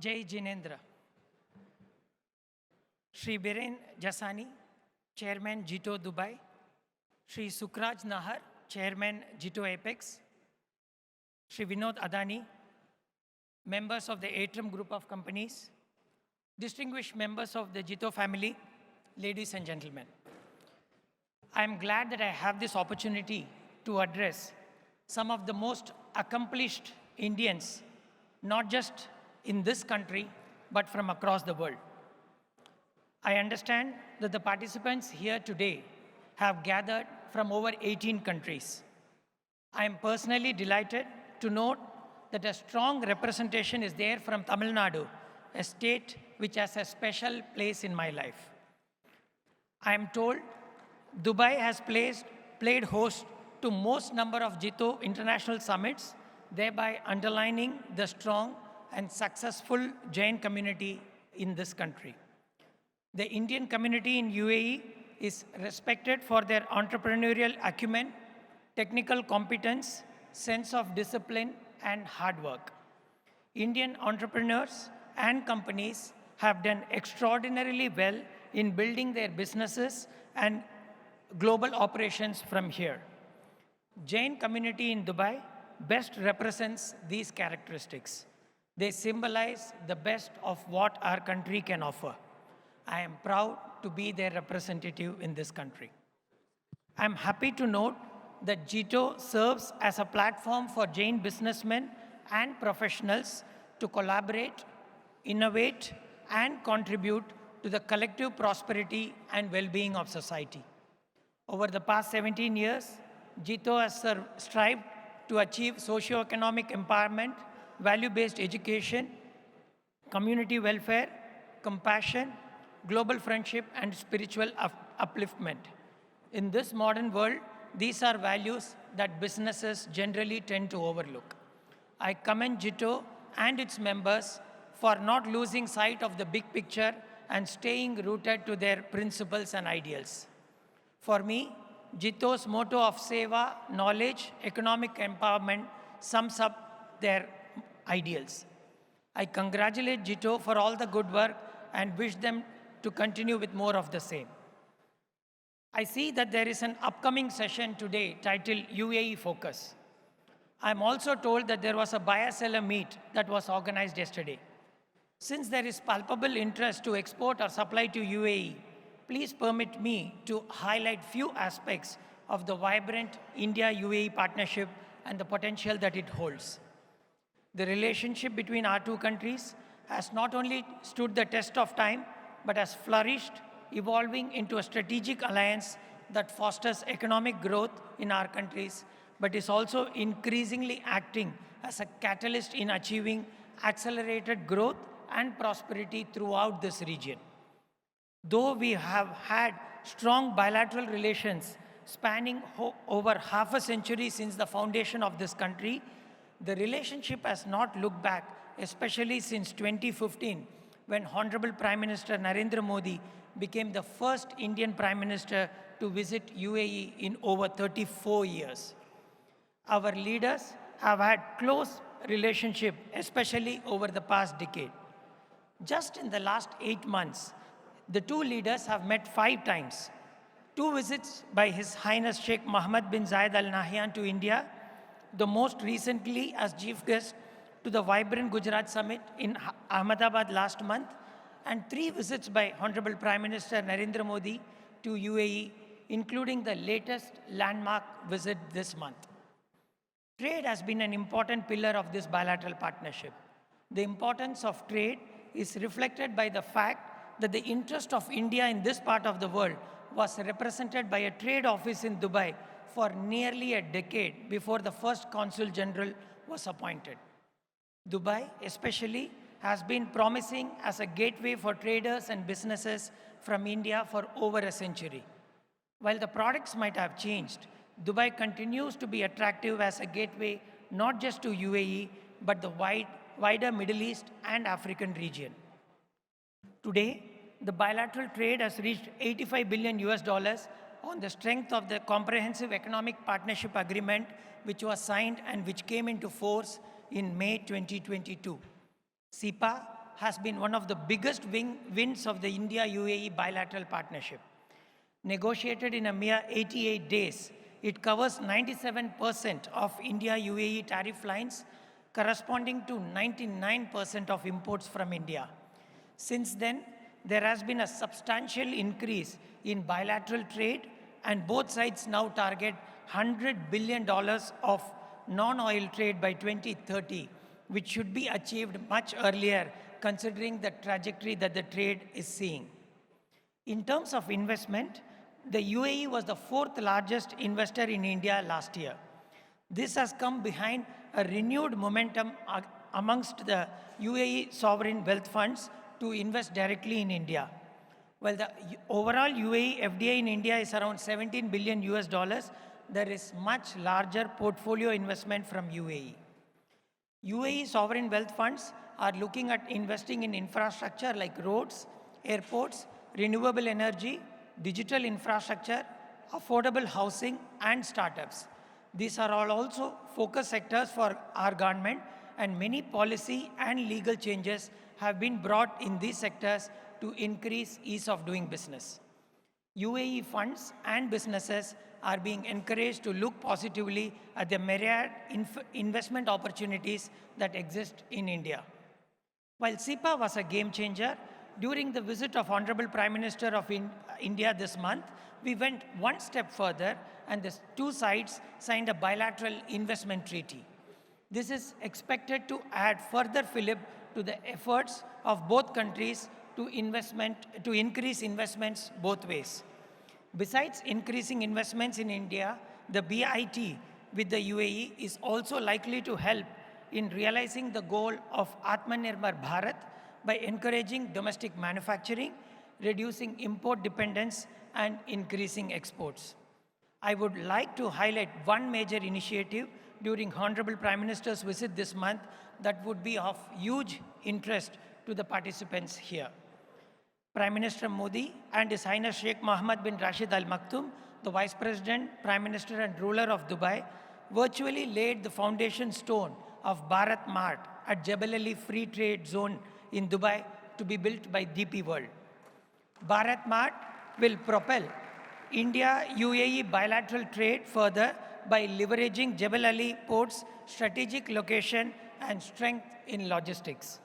Jai Jinendra. Shri Biren Jasani, Chairman Jito Dubai. Shri Sukraj Nahar, Chairman Jito Apex. Shri Vinod Adani, members of the Atrium Group of Companies. Distinguished members of the Jito family, ladies and gentlemen. I am glad that I have this opportunity to address some of the most accomplished Indians, not just in this country, but from across the world. I understand that the participants here today have gathered from over 18 countries. I am personally delighted to note that a strong representation is there from Tamil Nadu, a state which has a special place in my life. I am told Dubai has played host to most number of Jito international summits, thereby underlining the strong and successful Jain community in this country. The Indian community in UAE is respected for their entrepreneurial acumen, technical competence, sense of discipline, and hard work. Indian entrepreneurs and companies have done extraordinarily well in building their businesses and global operations from here. Jain community in Dubai best represents these characteristics. They symbolize the best of what our country can offer. I am proud to be their representative in this country. I am happy to note that Jito serves as a platform for Jain businessmen and professionals to collaborate, innovate, and contribute to the collective prosperity and well-being of society. Over the past 17 years, Jito has strived to achieve socio-economic empowerment, value-based education, community welfare, compassion, global friendship, and spiritual upliftment. In this modern world, these are values that businesses generally tend to overlook. I commend Jito and its members for not losing sight of the big picture and staying rooted to their principles and ideals. For me, Jito's motto of Seva, knowledge, economic empowerment sums up their ideals. I congratulate Jito for all the good work and wish them to continue with more of the same. I see that there is an upcoming session today titled UAE Focus. I'm also told that there was a buyer-seller meet that was organized yesterday. Since there is palpable interest to export or supply to UAE, please permit me to highlight few aspects of the vibrant India-UAE partnership and the potential that it holds. The relationship between our two countries has not only stood the test of time, but has flourished, evolving into a strategic alliance that fosters economic growth in our countries, but is also increasingly acting as a catalyst in achieving accelerated growth and prosperity throughout this region. Though we have had strong bilateral relations spanning over half a century since the foundation of this country, the relationship has not looked back, especially since 2015, when Honorable Prime Minister Narendra Modi became the first Indian Prime Minister to visit UAE in over 34 years. Our leaders have had close relationship, especially over the past decade. Just in the last 8 months, the two leaders have met 5 times. 2 visits by His Highness Sheikh Mohammed bin Zayed Al Nahyan to India, the most recently as chief guest to the vibrant Gujarat Summit in Ahmedabad last month, and 3 visits by Honorable Prime Minister Narendra Modi to UAE, including the latest landmark visit this month. Trade has been an important pillar of this bilateral partnership. The importance of trade is reflected by the fact that the interest of India in this part of the world was represented by a trade office in Dubai for nearly a decade before the first Consul General was appointed. Dubai, especially, has been promising as a gateway for traders and businesses from India for over a century. While the products might have changed, Dubai continues to be attractive as a gateway not just to UAE, but the wider Middle East and African region. Today, the bilateral trade has reached $85 billion on the strength of the Comprehensive Economic Partnership Agreement, which was signed and which came into force in May 2022. CEPA has been one of the biggest wins of the India-UAE bilateral partnership. Negotiated in a mere 88 days, it covers 97% of India-UAE tariff lines, corresponding to 99% of imports from India. Since then, there has been a substantial increase in bilateral trade, and both sides now target $100 billion of non-oil trade by 2030, which should be achieved much earlier considering the trajectory that the trade is seeing. In terms of investment, the UAE was the fourth largest investor in India last year. This has come behind a renewed momentum amongst the UAE sovereign wealth funds to invest directly in India. While the overall UAE FDI in India is around 17 billion US dollars, there is much larger portfolio investment from UAE. UAE sovereign wealth funds are looking at investing in infrastructure like roads, airports, renewable energy, digital infrastructure, affordable housing, and startups. These are all also focus sectors for our government, and many policy and legal changes have been brought in these sectors to increase ease of doing business. UAE funds and businesses are being encouraged to look positively at the myriad investment opportunities that exist in India. While SIPA was a game changer, during the visit of Honorable Prime Minister of India this month, we went one step further and the two sides signed a bilateral investment treaty. This is expected to add further fillip to the efforts of both countries to increase investments both ways. Besides increasing investments in India, the BIT with the UAE is also likely to help in realizing the goal of Atmanirbhar Bharat by encouraging domestic manufacturing, reducing import dependence, and increasing exports. I would like to highlight one major initiative during Honorable Prime Minister's visit this month that would be of huge interest to the participants here. Prime Minister Modi and His Highness Sheikh Mohammed bin Rashid Al Maktoum, the Vice President, Prime Minister and ruler of Dubai, virtually laid the foundation stone of Bharat Mart at Jebel Ali Free Trade Zone in Dubai to be built by DP World. Bharat Mart will propel India-UAE bilateral trade further by leveraging Jebel Ali Port's strategic location and strength in logistics.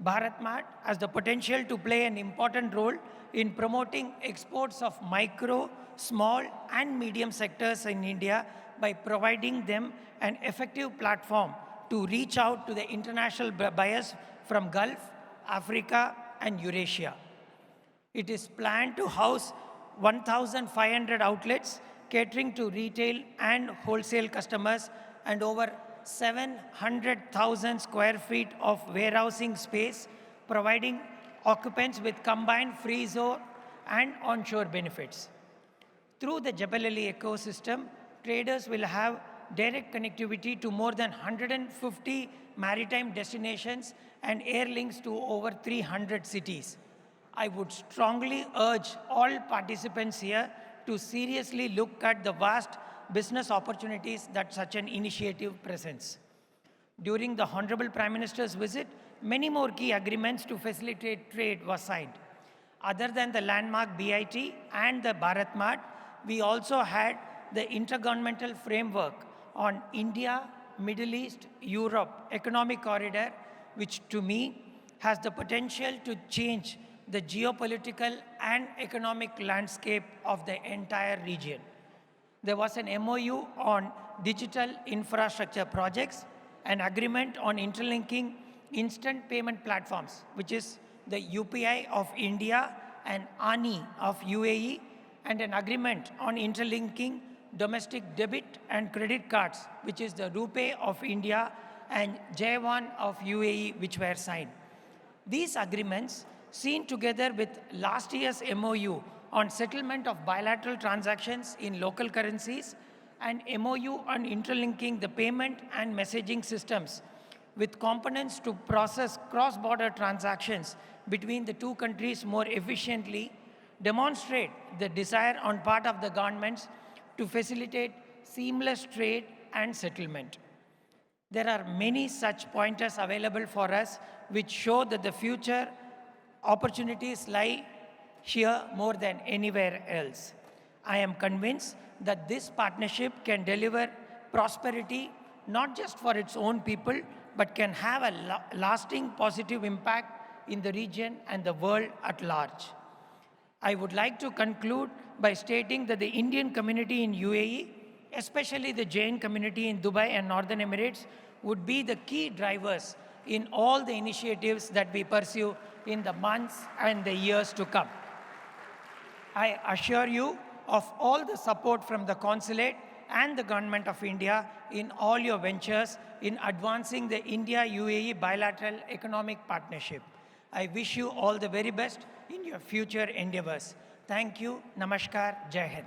Bharat Mart has the potential to play an important role in promoting exports of micro, small, and medium sectors in India by providing them an effective platform to reach out to the international buyers from Gulf, Africa, and Eurasia. It is planned to house 1,500 outlets catering to retail and wholesale customers and over 700,000 square feet of warehousing space, providing occupants with combined free zone and onshore benefits. Through the Jebel Ali ecosystem, traders will have direct connectivity to more than 150 maritime destinations and air links to over 300 cities. I would strongly urge all participants here to seriously look at the vast business opportunities that such an initiative presents. During the Honorable Prime Minister's visit, many more key agreements to facilitate trade were signed. Other than the landmark BIT and the Bharat Mart, we also had the Intergovernmental Framework on India, Middle East, Europe Economic Corridor, which to me has the potential to change the geopolitical and economic landscape of the entire region. There was an MOU on digital infrastructure projects, an agreement on interlinking instant payment platforms, which is the UPI of India and ANI of UAE, and an agreement on interlinking domestic debit and credit cards, which is the RuPay of India and J1 of UAE, which were signed. These agreements, seen together with last year's MOU on settlement of bilateral transactions in local currencies and MOU on interlinking the payment and messaging systems with components to process cross-border transactions between the two countries more efficiently, demonstrate the desire on part of the governments to facilitate seamless trade and settlement. There are many such pointers available for us which show that the future opportunities lie here more than anywhere else. I am convinced that this partnership can deliver prosperity not just for its own people, but can have a lasting positive impact in the region and the world at large. I would like to conclude by stating that the Indian community in UAE, especially the Jain community in Dubai and Northern Emirates, would be the key drivers in all the initiatives that we pursue in the months and the years to come. I assure you of all the support from the Consulate and the Government of India in all your ventures in advancing the India-UAE bilateral economic partnership. I wish you all the very best in your future endeavors. Thank you. Namaskar. Jai Hind.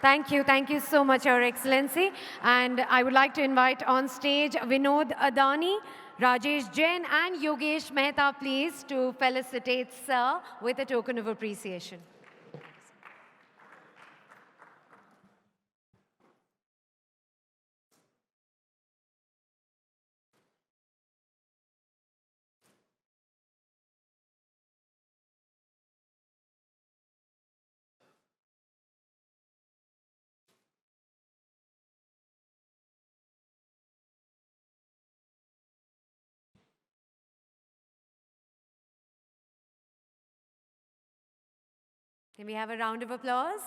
Thank you so much, Your Excellency. And I would like to invite on stage Vinod Adani, Rajesh Jain, and Yogesh Mehta, please, to felicitate Sir with a token of appreciation. Can we have a round of applause?